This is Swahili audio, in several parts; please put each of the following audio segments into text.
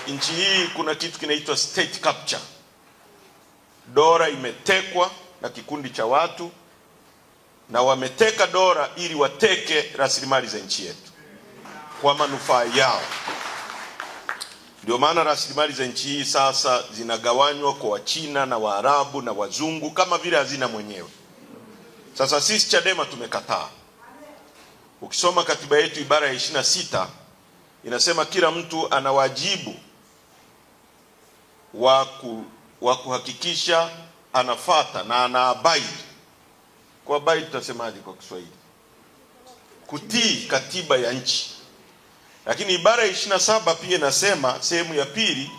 Nchi hii kuna kitu kinaitwa state capture. Dola imetekwa na kikundi cha watu, na wameteka dola ili wateke rasilimali za nchi yetu kwa manufaa yao. Ndio maana rasilimali za nchi hii sasa zinagawanywa kwa Wachina na Waarabu na Wazungu kama vile hazina mwenyewe. Sasa sisi Chadema tumekataa. Ukisoma katiba yetu ibara ya 26 inasema kila mtu ana wajibu wa kuhakikisha anafuata na anaabide. Kwa abide tutasemaje kwa Kiswahili? Kutii katiba ya nchi. Lakini ibara ya 27 pia inasema sehemu ya pili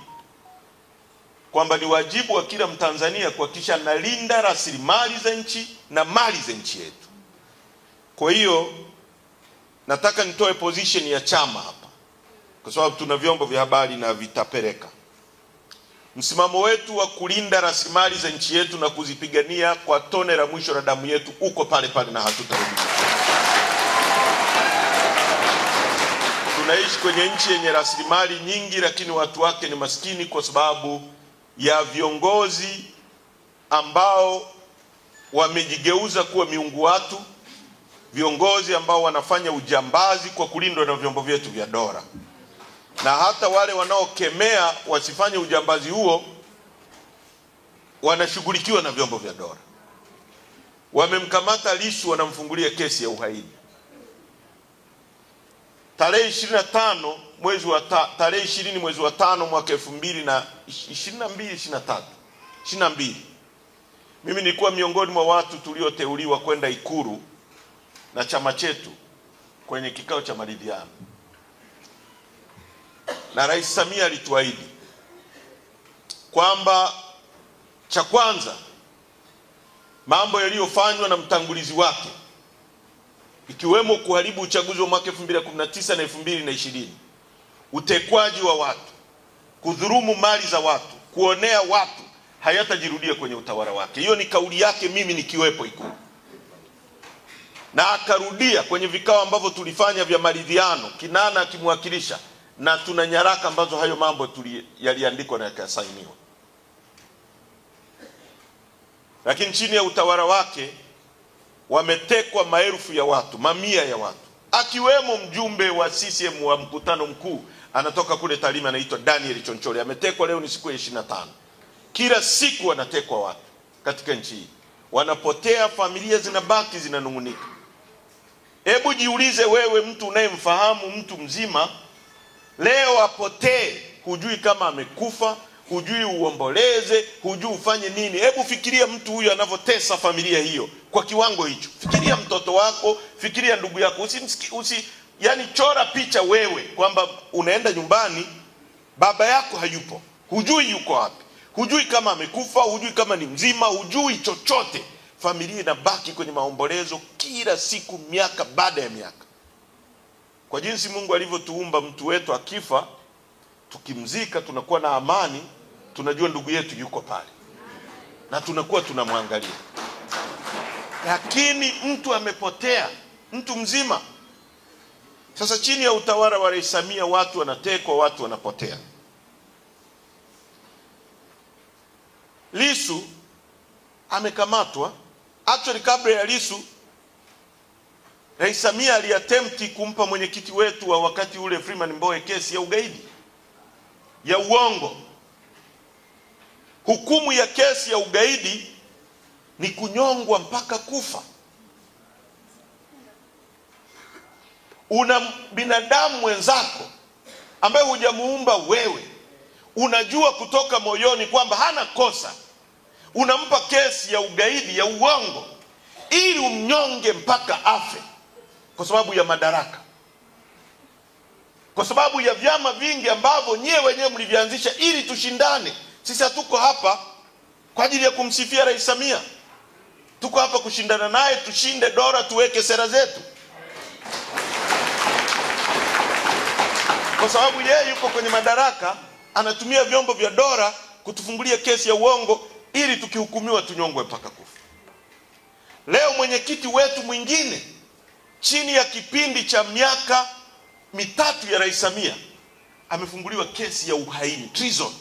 kwamba ni wajibu wa kila Mtanzania kuhakikisha analinda rasilimali za nchi na mali za nchi yetu. Kwa hiyo nataka nitoe position ya chama hapa, kwa sababu tuna vyombo vya habari na vitapeleka. Msimamo wetu wa kulinda rasilimali za nchi yetu na kuzipigania kwa tone la mwisho la damu yetu uko pale pale na hatutarudi. Tunaishi kwenye nchi yenye rasilimali nyingi, lakini watu wake ni maskini kwa sababu ya viongozi ambao wamejigeuza kuwa miungu watu, viongozi ambao wanafanya ujambazi kwa kulindwa na vyombo vyetu vya dola. Na hata wale wanaokemea wasifanye ujambazi huo wanashughulikiwa na vyombo vya dola. Wamemkamata Lissu, wanamfungulia kesi ya uhaini. Tarehe 20 mwezi wa 5 mwaka 2022 mimi nilikuwa miongoni mwa watu tulioteuliwa kwenda Ikulu na chama chetu kwenye kikao cha maridhiano. Na Rais Samia alituahidi kwamba cha kwanza, mambo yaliyofanywa na mtangulizi wake ikiwemo kuharibu uchaguzi wa mwaka 2019 na 2020, utekwaji wa watu, kudhulumu mali za watu, kuonea watu, hayatajirudia kwenye utawala wake. Hiyo ni kauli yake mimi nikiwepo Ikulu. Na akarudia kwenye vikao ambavyo tulifanya vya maridhiano, Kinana akimwakilisha, na tuna nyaraka ambazo hayo mambo yaliandikwa na yakasainiwa. Lakini chini ya utawala wake wametekwa maelfu ya watu, mamia ya watu, akiwemo mjumbe wa CCM wa mkutano mkuu anatoka kule Tarime anaitwa Daniel Chonchori. Ametekwa leo ni siku ya 25. Kila siku wanatekwa watu katika nchi hii. Wanapotea, familia zinabaki zinanungunika. Hebu jiulize wewe, mtu unayemfahamu mtu mzima leo apotee, hujui kama amekufa, hujui uomboleze, hujui ufanye nini. Hebu fikiria mtu huyu anavyotesa familia hiyo kwa kiwango hicho. Fikiria mtoto wako, fikiria ndugu yako. Yani chora picha wewe kwamba unaenda nyumbani, baba yako hayupo, hujui yuko wapi, hujui kama amekufa, hujui kama ni mzima, hujui chochote. Familia inabaki kwenye maombolezo kila siku, miaka baada ya miaka. Kwa jinsi Mungu alivyotuumba, mtu wetu akifa, tukimzika tunakuwa na amani, tunajua ndugu yetu yuko pale na tunakuwa tunamwangalia. Lakini mtu amepotea, mtu mzima. Sasa chini ya utawala wa Rais Samia watu wanatekwa, watu wanapotea. Lissu amekamatwa. Actually kabla ya Lissu, Rais Samia aliattempt kumpa mwenyekiti wetu wa wakati ule Freeman Mbowe kesi ya ugaidi, ya uongo. Hukumu ya kesi ya ugaidi ni kunyongwa mpaka kufa. Una binadamu mwenzako ambaye hujamuumba wewe, unajua kutoka moyoni kwamba hana kosa, unampa kesi ya ugaidi ya uongo ili umnyonge mpaka afe kwa sababu ya madaraka, kwa sababu ya vyama vingi ambavyo nyewe wenyewe mlivianzisha ili tushindane. Sisi hatuko hapa kwa ajili ya kumsifia Rais Samia, tuko hapa kushindana naye, tushinde dola, tuweke sera zetu. Kwa sababu yeye yuko kwenye madaraka, anatumia vyombo vya dola kutufungulia kesi ya uongo ili tukihukumiwa tunyongwe mpaka kufa. Leo mwenyekiti wetu mwingine chini ya kipindi cha miaka mitatu ya Rais Samia amefunguliwa kesi ya uhaini, treason.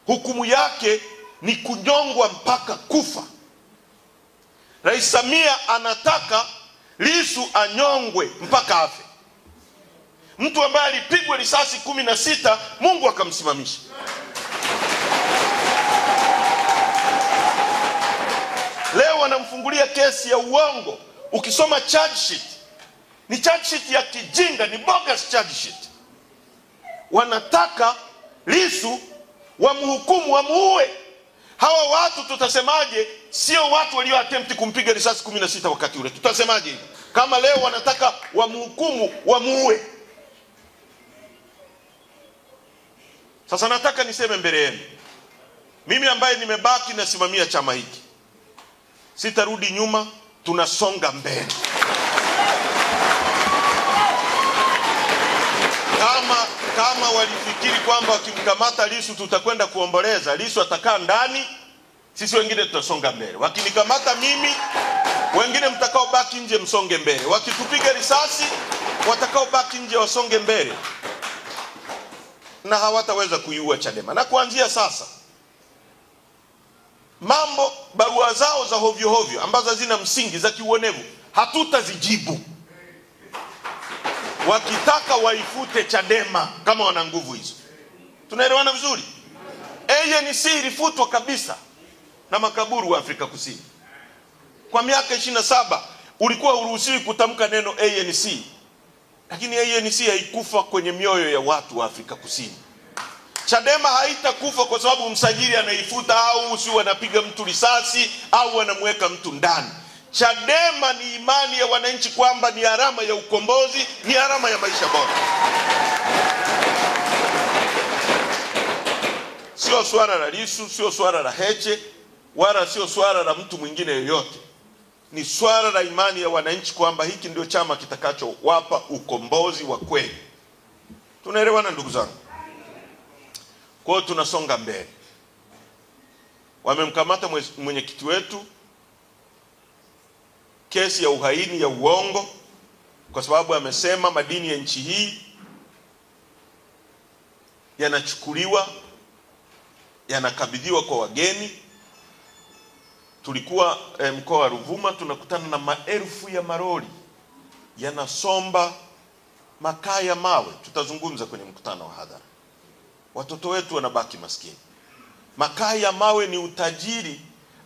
Hukumu yake ni kunyongwa mpaka kufa. Rais Samia anataka Lissu anyongwe mpaka afe. Mtu ambaye alipigwa risasi 16 Mungu akamsimamisha. Leo wanamfungulia kesi ya uongo. Ukisoma charge sheet, ni charge sheet ya kijinga, ni bogus charge sheet. Wanataka Lissu wamhukumu, wamuue. Hawa watu tutasemaje? Sio watu walio attempt kumpiga risasi 16 wakati ule. Tutasemaje hivi? Kama leo wanataka wamhukumu, wamuue. Sasa nataka niseme mbele yenu, mimi ambaye nimebaki nasimamia chama hiki, sitarudi nyuma, tunasonga mbele. Kama walifikiri kwamba wakimkamata Lissu tutakwenda kuomboleza, Lissu atakaa ndani, sisi wengine tutasonga mbele. Wakinikamata mimi, wengine mtakao baki nje msonge mbele. Wakitupiga risasi, watakao baki nje wasonge mbele. Na hawataweza kuiua Chadema. Na kuanzia sasa, barua zao za hovyo hovyo ambazo hazina msingi, za kiuonevu, hatutazijibu. Wakitaka waifute Chadema kama wana nguvu hizo. Tunaelewana vizuri? ANC ilifutwa kabisa na makaburu wa Afrika Kusini. Kwa miaka 27 ulikuwa uruhusiwi kutamka neno ANC. Lakini ANC haikufa kwenye mioyo ya watu wa Afrika Kusini. Chadema haitakufa kwa sababu msajili anaifuta au si wanapiga mtu risasi au wanamweka mtu ndani. Chadema ni imani ya wananchi kwamba ni alama ya ukombozi, ni alama ya maisha bora. Sio swala la Lissu, sio swala la Heche, wala sio swala la mtu mwingine yoyote. Ni swala la imani ya wananchi kwamba hiki ndio chama kitakachowapa ukombozi wa kweli. Tunaelewana ndugu zangu? Kwa hiyo tunasonga mbele. Wamemkamata mwenyekiti wetu, kesi ya uhaini ya uongo, kwa sababu amesema madini ya nchi hii yanachukuliwa, yanakabidhiwa kwa wageni. Tulikuwa mkoa wa Ruvuma, tunakutana na maelfu ya maroli yanasomba makaa ya mawe. Tutazungumza kwenye mkutano wa hadhara. Watoto wetu wanabaki maskini. Makaa ya mawe ni utajiri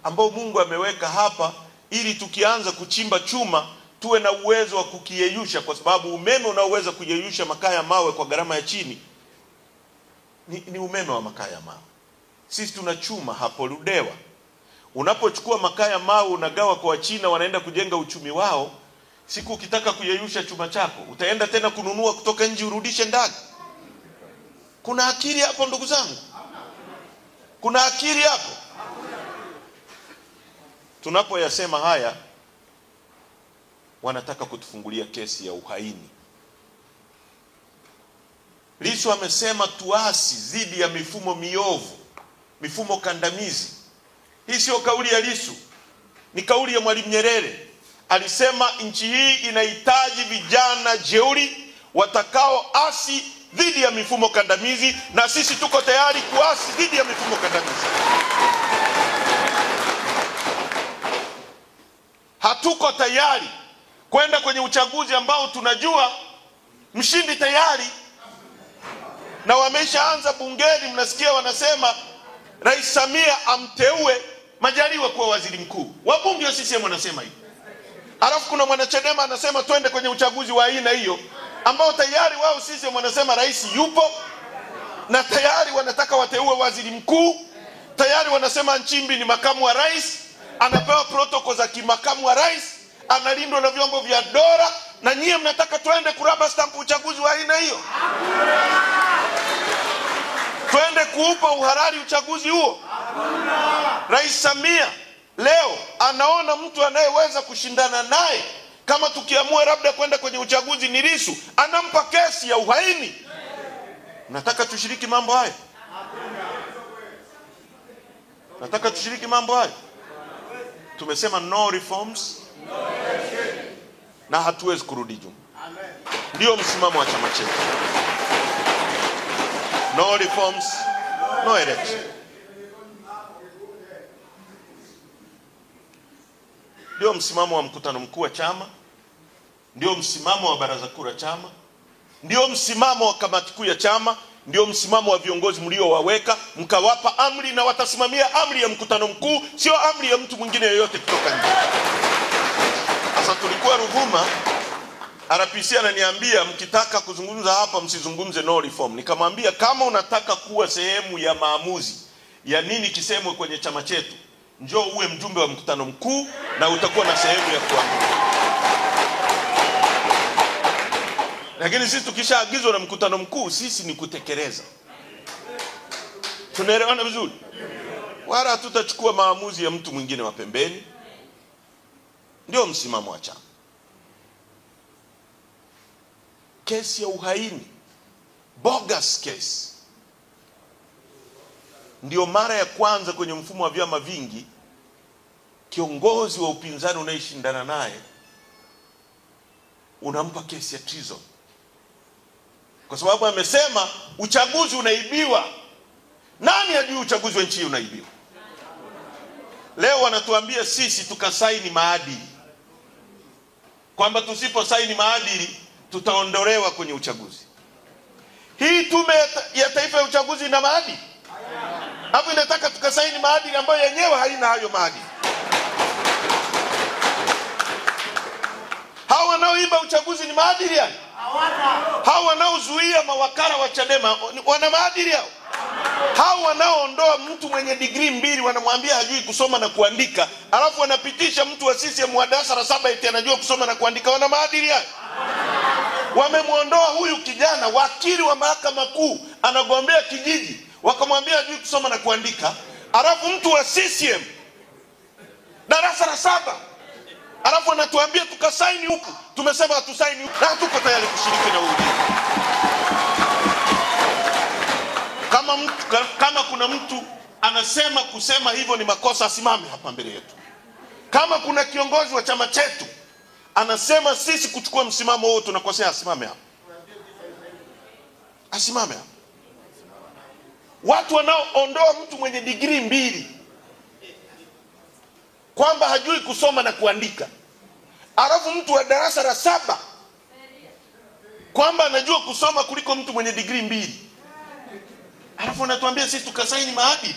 ambao Mungu ameweka hapa ili tukianza kuchimba chuma tuwe na uwezo wa kukiyeyusha, kwa sababu umeme unaoweza kuyeyusha makaa ya mawe kwa gharama ya chini ni umeme wa makaa ya mawe. Sisi tuna chuma hapo Ludewa. Unapochukua makaa ya mawe unagawa kwa Wachina, wanaenda kujenga uchumi wao. Siku ukitaka kuyeyusha chuma chako, utaenda tena kununua kutoka nje urudishe ndani. Kuna akili hapo ndugu zangu? Kuna akili hapo? Tunapoyasema haya, wanataka kutufungulia kesi ya uhaini. Lissu amesema tuasi dhidi ya mifumo miovu, mifumo kandamizi. Hii sio kauli ya Lissu, ni kauli ya Mwalimu Nyerere. Alisema nchi hii inahitaji vijana jeuri watakao asi dhidi ya mifumo kandamizi, na sisi tuko tayari kuasi dhidi ya mifumo kandamizi. Hatuko tayari kwenda kwenye uchaguzi ambao tunajua mshindi tayari, na wameshaanza bungeni. Mnasikia wanasema Rais Samia amteue Majaliwa kuwa waziri mkuu. Wabunge wa CCM wanasema hivi. Alafu kuna mwanachadema anasema twende kwenye uchaguzi wa aina hiyo ambao tayari wao CCM wanasema rais yupo, na tayari wanataka wateue waziri mkuu. Tayari wanasema Nchimbi ni makamu wa rais, anapewa protokoli za kimakamu wa rais, analindwa na vyombo vya dola, na nyie mnataka twende kuraba stamp uchaguzi wa aina hiyo? Twende kuupa uhalali uchaguzi huo? Rais Samia leo anaona mtu anayeweza kushindana naye, kama tukiamua labda kwenda kwenye uchaguzi ni Lissu, anampa kesi ya uhaini. Nataka tushiriki mambo haya? Nataka tushiriki mambo haya? Tumesema no reforms, na hatuwezi kurudi nyuma. Ndio msimamo wa chama chetu. No reforms, no election. Ndio msimamo wa mkutano mkuu wa chama, ndio msimamo wa baraza kuu la chama, ndio msimamo wa kamati kuu ya chama, ndio msimamo wa viongozi mliowaweka, mkawapa amri na watasimamia amri ya mkutano mkuu, sio amri ya mtu mwingine yoyote kutoka nje. Sasa tulikuwa Ruvuma, RPC ananiambia mkitaka kuzungumza hapa msizungumze no reform. Nikamwambia kama unataka kuwa sehemu ya maamuzi ya nini kisemwe kwenye chama chetu, njoo uwe mjumbe wa mkutano mkuu na utakuwa na sehemu ya kuamua. Lakini sisi tukishaagizwa na mkutano mkuu, sisi ni kutekeleza. Tunaelewana vizuri? Wala tutachukua maamuzi ya mtu mwingine wa pembeni. Ndio msimamo wa chama. Kesi ya uhaini, bogus case, ndio mara ya kwanza kwenye mfumo wa vyama vingi kiongozi wa upinzani unayeshindana naye unampa kesi ya treason, kwa sababu amesema uchaguzi unaibiwa. Nani hajui uchaguzi wa nchi unaibiwa? Leo wanatuambia sisi tukasaini maadili, kwamba tusipo saini maadili tutaondolewa kwenye uchaguzi. Hii tume ya taifa ya uchaguzi ina maadili? Hapo inataka tukasaini maadili ambayo yenyewe haina hayo maadili. Hao wanaoiba uchaguzi ni maadili yani? Hao wanaozuia mawakala wa Chadema wana maadili hao? Hao wanaoondoa mtu mwenye degree 2 wanamwambia hajui kusoma na kuandika, alafu wanapitisha mtu wa CCM wa darasa la 7 eti anajua kusoma na kuandika, wana maadili yani? Wamemuondoa huyu kijana wakili wa mahakama kuu anagombea kijiji, wakamwambia hajui kusoma na kuandika, alafu mtu wa CCM darasa la 7 alafu anatuambia tukasaini huku. Tumesema hatusaini huku na tuko tayari kushiriki na huyu. Kama kuna mtu anasema kusema hivyo ni makosa, asimame hapa mbele yetu. Kama kuna kiongozi wa chama chetu anasema sisi kuchukua msimamo huo tunakosea, asimame hapa. Asimame hapa. Watu wanaoondoa mtu mwenye degree 2 kwamba hajui kusoma na kuandika, alafu mtu wa darasa la 7 kwamba anajua kusoma kuliko mtu mwenye degree 2, alafu anatuambia sisi tukasaini maadili.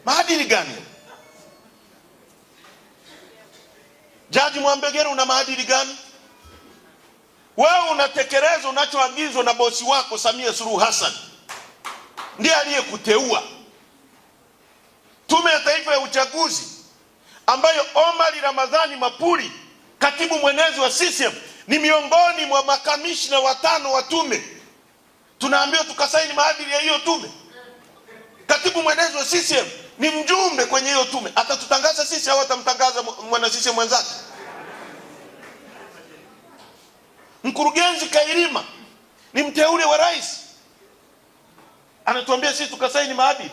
Maadili gani? Jaji Mwambegere, una maadili gani? Wewe unatekeleza unachoagizwa na bosi wako Samia Suluhu Hassan, ndiye aliyekuteua. Tume ya Taifa ya Uchaguzi ambayo Omar Ramadhani Mapuri, katibu mwenezi wa CCM, ni miongoni mwa makamishna 5 wa tume, tunaambiwa tukasaini maadili ya hiyo tume. Katibu mwenezi wa CCM ni mjumbe kwenye hiyo tume. Atatutangaza sisi au atamtangaza mwana CCM mwenzake? Mkurugenzi Kairima ni mteule wa rais, anatuambia sisi tukasaini maadili.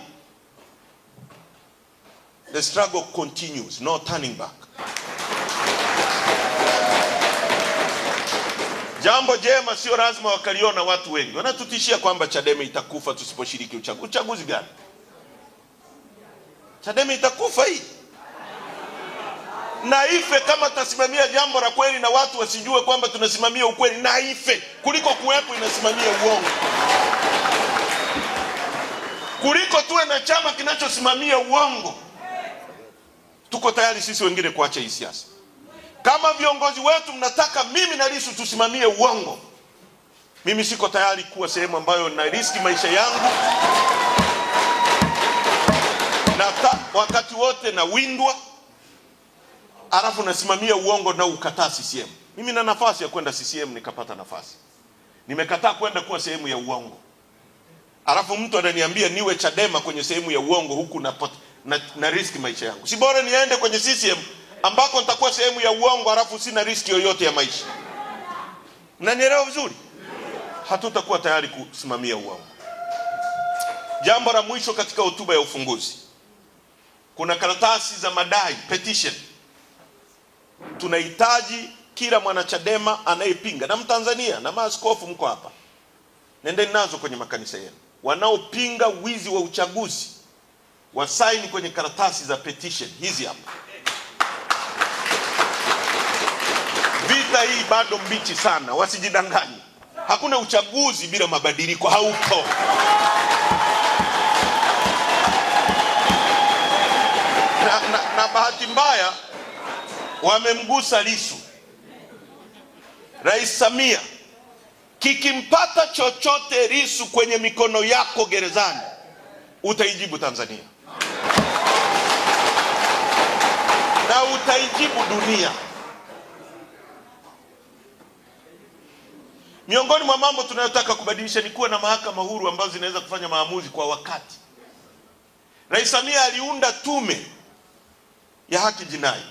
The struggle continues, no turning back. Jambo jema sio lazima wakaliona watu wengi. Wanatutishia kwamba Chadema itakufa tusiposhiriki uchaguzi. Uchaguzi gani? Chadema itakufa hii. Na ife kama tasimamia jambo la kweli na watu wasijue kwamba tunasimamia ukweli, na ife kuliko kuwepo inasimamia uongo. Kuliko tuwe na chama kinachosimamia uongo. Tuko tayari sisi wengine kuacha hii siasa. Kama viongozi wetu mnataka mimi na Lissu tusimamie uongo, mimi siko tayari kuwa sehemu ambayo na riski maisha yangu na wakati wote na windwa, alafu nasimamia uongo na ukataa CCM. Mimi na nafasi ya kwenda CCM nikapata nafasi. Nimekataa kwenda kuwa sehemu ya uongo. Alafu mtu ananiambia niwe Chadema kwenye sehemu ya uongo huku na riski maisha yangu. Si bora niende kwenye CCM ambako nitakuwa sehemu ya uongo alafu sina riski yoyote ya maisha? Mnanielewa vizuri? Hatutakuwa tayari kusimamia uongo. Jambo la mwisho katika hotuba ya ufunguzi, kuna karatasi za madai, petition. Tunahitaji kila mwanachadema anayepinga, na Mtanzania na maaskofu mko hapa, nendeni nazo kwenye makanisa yenu. wanaopinga wizi wa uchaguzi wasaini kwenye karatasi za petition hizi hapa. Vita hii bado mbichi sana, wasijidanganye. Hakuna uchaguzi bila mabadiliko, haupo. Na bahati mbaya wamemgusa Lissu. Rais Samia, kikimpata chochote Lissu kwenye mikono yako gerezani, utaijibu Tanzania na utaijibu dunia. Miongoni mwa mambo tunayotaka kubadilisha ni kuwa na mahakama huru ambazo zinaweza kufanya maamuzi kwa wakati. Rais Samia aliunda tume ya haki jinai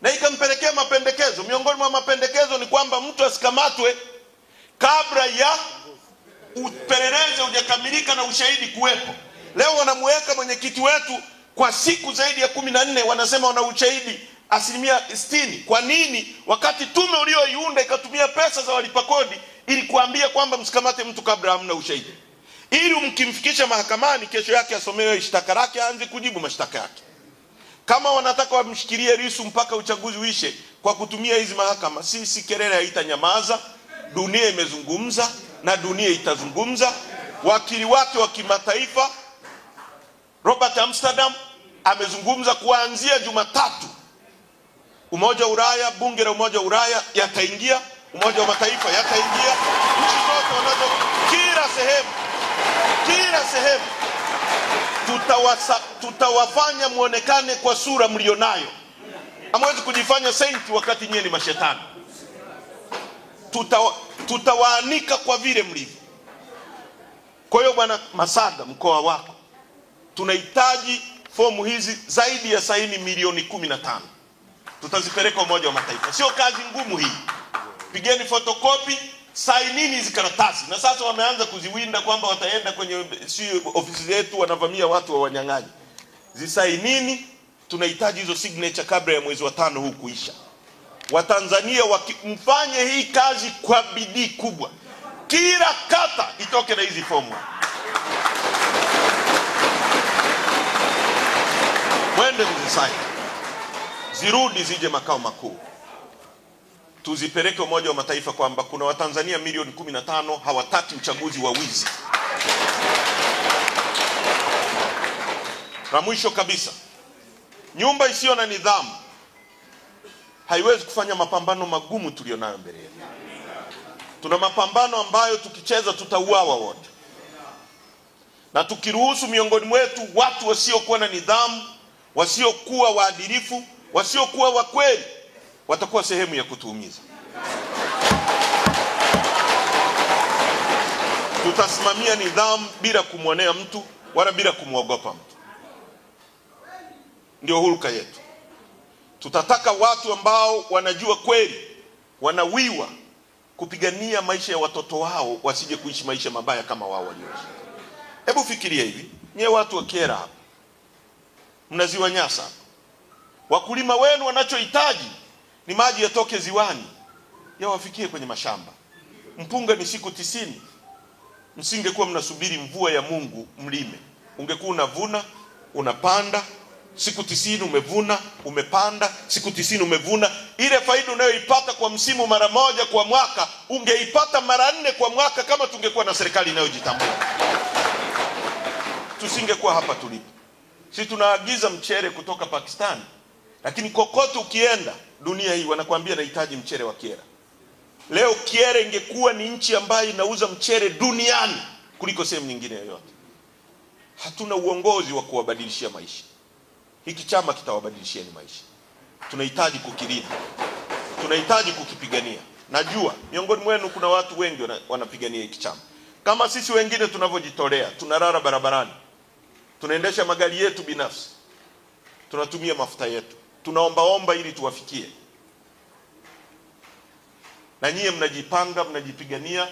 na ikampelekea mapendekezo. Miongoni mwa mapendekezo ni kwamba mtu asikamatwe kabla ya upelelezi hujakamilika na ushahidi kuwepo. Leo wanamuweka mwenyekiti wetu kwa siku zaidi ya 14, wanasema wana ushahidi 60%. Kwa nini? Wakati tume ulioiunda ikatumia pesa za walipa kodi ili kuambia kwamba msikamate mtu kabla hamna ushahidi, ili mkimfikisha mahakamani kesho yake asomewe shtaka lake, aanze kujibu mashtaka yake. Kama wanataka wamshikilie Lissu mpaka uchaguzi uishe kwa kutumia hizi mahakama, sisi kelele haitanyamaza. Dunia imezungumza na dunia itazungumza. Wakili wake wa kimataifa Robert Amsterdam amezungumza kuanzia Jumatatu Umoja wa Ulaya, bunge la Umoja wa Ulaya yataingia, Umoja wa Mataifa yataingia, nchi zote wanazo, kila sehemu tutawafanya muonekane kwa sura mlionayo. Hamwezi kujifanya sainti wakati nyinyi ni mashetani. Tutawaanika kwa vile mlivyo. Kwa hiyo Bwana Masada, mkoa wako tunahitaji fomu hizi zaidi ya saini milioni 15. Tutazipeleka Umoja wa Mataifa. Sio kazi ngumu hii. Pigeni photocopy, sainini hizi karatasi. Na sasa wameanza kuziwinda kwamba wataenda kwenye ofisi zetu wanavamia watu wa wanyang'anyi. Zisainini, tunahitaji hizo signature kabla ya mwezi wa 5 huu kuisha. Watanzania mfanye hii kazi kwa bidii kubwa. Kila kata itoke na hizi fomu. Mwende mzisaini. Zirudi zije makao makuu. Tuzipeleke Umoja wa Mataifa kwamba kuna Watanzania milioni 15 hawataki uchaguzi wa wizi. Na mwisho kabisa, nyumba isiyo na nidhamu haiwezi kufanya mapambano magumu tulionayo mbele yetu. Tuna mapambano ambayo tukicheza tutauawa wote. Na tukiruhusu miongoni mwetu watu wasiokuwa na nidhamu, wasiokuwa waadilifu, wasiokuwa wa kweli, watakuwa sehemu ya kutuumiza. Tutasimamia nidhamu bila kumwonea mtu wala bila kumwogopa mtu. Ndio hulka yetu. Tutataka watu ambao wanajua kweli, wanawiwa kupigania maisha ya watoto wao wasije kuishi maisha mabaya kama wao walioishi. Hebu fikiria hivi, nyewe watu wa Kyela hapa, mnaziwa Nyasa. Wakulima wenu wanachohitaji ni maji yatoke ziwani yawafikie kwenye mashamba. Mpunga ni siku 90. Msingekuwa mnasubiri mvua ya Mungu mlime. Ungekuwa unavuna, unapanda, siku 90 umevuna, umepanda, siku 90 umevuna. Ile faida unayoipata kwa msimu mara moja kwa mwaka, ungeipata mara 4 kwa mwaka kama tungekuwa na serikali inayojitambua. Tusingekuwa hapa tulipo. Sisi tunaagiza mchele kutoka Pakistan, lakini kokote ukienda dunia hii wanakuambia nahitaji mchele wa Kyela. Leo Kyela ingekuwa ni nchi ambayo inauza mchele duniani kuliko sehemu nyingine yoyote. Hatuna uongozi wa kuwabadilishia maisha. Hiki chama kitawabadilishia maisha. Tunahitaji kukilinda. Tunahitaji kukipigania. Najua miongoni mwenu kuna watu wengi wanapigania hiki chama. Kama sisi wengine tunavyojitolea, tunalala barabarani, tunaendesha magari yetu binafsi, tunatumia mafuta yetu, tunaomba ili tuwafikie. Na nyie mnajipanga, mnajipigania,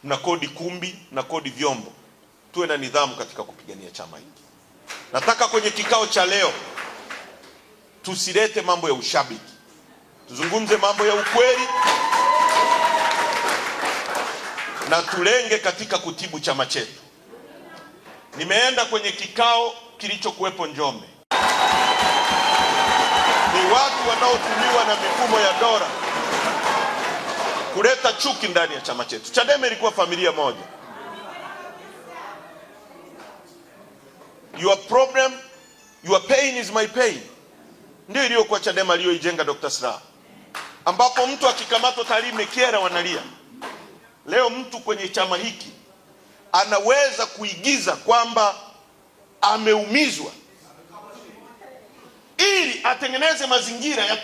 mna kodi kumbi, na kodi vyombo. Tuwe na nidhamu katika kupigania chama hiki. Nataka kwenye kikao cha leo tusilete mambo ya ushabiki. Tuzungumze mambo ya ukweli na tulenge katika kutibu chama chetu. Nimeenda kwenye kikao kilichokuwepo Njombe. Ni watu wanaotumiwa na mifumo ya dola kuleta chuki ndani ya chama chetu. Chadema ilikuwa familia moja. Your problem, your pain is my pain. Ndio iliyokuwa Chadema aliyoijenga Dr. Slaa, ambapo mtu akikamatwa Tarime Kyela wanalia. Leo mtu kwenye chama hiki anaweza kuigiza kwamba ameumizwa ili atengeneze mazingira ya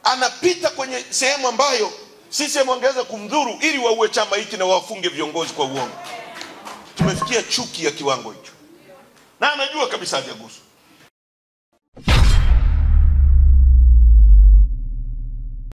anapita kwenye sehemu ambayo sisi wangeweza kumdhuru ili waue chama hiki na wafunge viongozi kwa uongo. Tumefikia chuki ya kiwango hicho, na anajua kabisa hajaguswa.